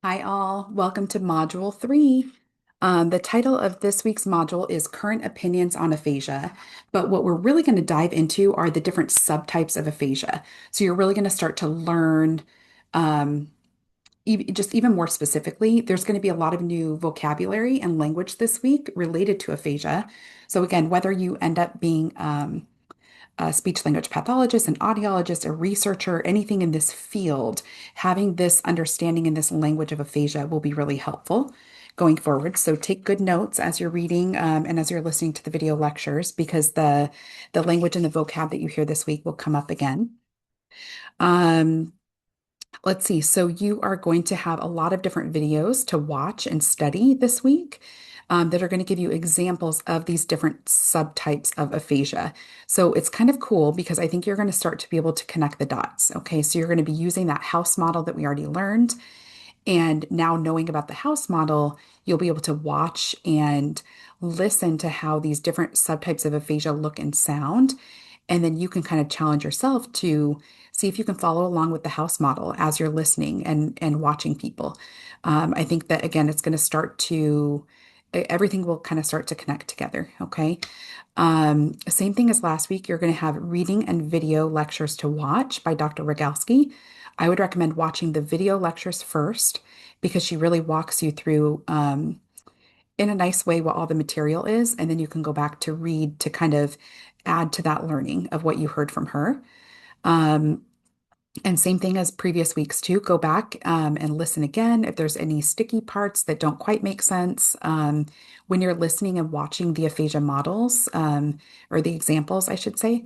Hi all, welcome to Module 3. The title of this week's module is Current Opinions on Aphasia, but what we're really going to dive into are the different subtypes of aphasia. So you're really going to start to learn, um, just even more specifically, there's going to be a lot of new vocabulary and language this week related to aphasia. So again, whether you end up being a speech language pathologist, an audiologist, a researcher, anything in this field, having this understanding and this language of aphasia will be really helpful going forward. So take good notes as you're reading and as you're listening to the video lectures because the language and the vocab that you hear this week will come up again. Um, Let's see. So you are going to have a lot of different videos to watch and study this week that are going to give you examples of these different subtypes of aphasia. So it's kind of cool because I think you're going to start to be able to connect the dots. Okay, so you're going to be using that house model that we already learned. And now knowing about the house model, you'll be able to watch and listen to how these different subtypes of aphasia look and sound. And then you can kind of challenge yourself to see if you can follow along with the house model as you're listening and watching people. I think that again, it's going to start to everything will kind of start to connect together. Okay. Same thing as last week. You're going to have reading and video lectures to watch by Dr. Rogalski. I would recommend watching the video lectures first because she really walks you through in a nice way what all the material is, and then you can go back to read to kind of add to that learning of what you heard from her. Um, and same thing as previous weeks too. Go back and listen again if there's any sticky parts that don't quite make sense. When you're listening and watching the aphasia models or the examples, I should say,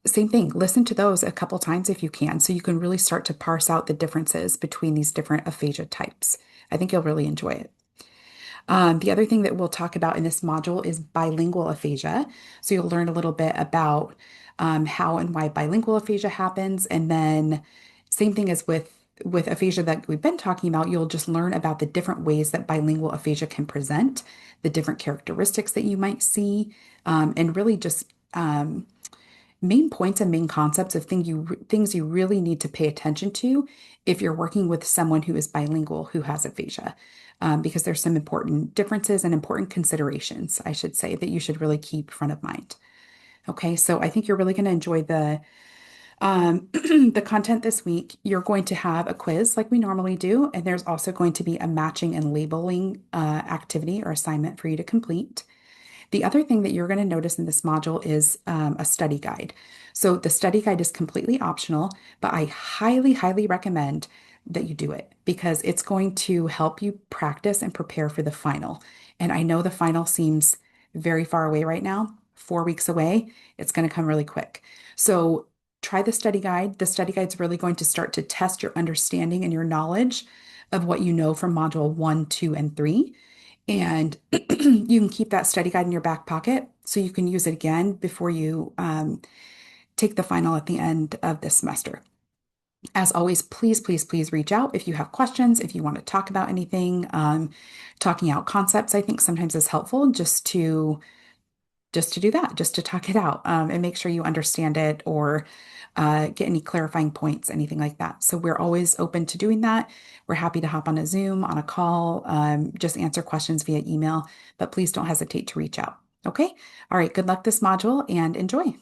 same thing. Listen to those a couple times if you can, so you can really start to parse out the differences between these different aphasia types. I think you'll really enjoy it. The other thing that we'll talk about in this module is bilingual aphasia. So you'll learn a little bit about how and why bilingual aphasia happens. And then same thing as with aphasia that we've been talking about, you'll just learn about the different ways that bilingual aphasia can present, the different characteristics that you might see, and really just main points and main concepts of things you really need to pay attention to if you're working with someone who is bilingual who has aphasia, because there's some important differences and important considerations, I should say, that you should really keep front of mind. Okay, so I think you're really going to enjoy the content this week. You're going to have a quiz like we normally do, and there's also going to be a matching and labeling activity or assignment for you to complete. The other thing that you're going to notice in this module is a study guide. So the study guide is completely optional, but I highly, highly recommend that you do it because it's going to help you practice and prepare for the final. And I know the final seems very far away right now, 4 weeks away. It's going to come really quick. So try the study guide. The study guide's really going to start to test your understanding and your knowledge of what you know from module 1, 2, and 3. And you can keep that study guide in your back pocket so you can use it again before you take the final at the end of this semester. As always, please, please, please reach out if you have questions, if you want to talk about anything. Talking out concepts, I think sometimes is helpful just to do that, just to talk it out and make sure you understand it or get any clarifying points, anything like that. So we're always open to doing that. We're happy to hop on a Zoom, on a call, just answer questions via email, but please don't hesitate to reach out. Okay. All right. Good luck this module and enjoy.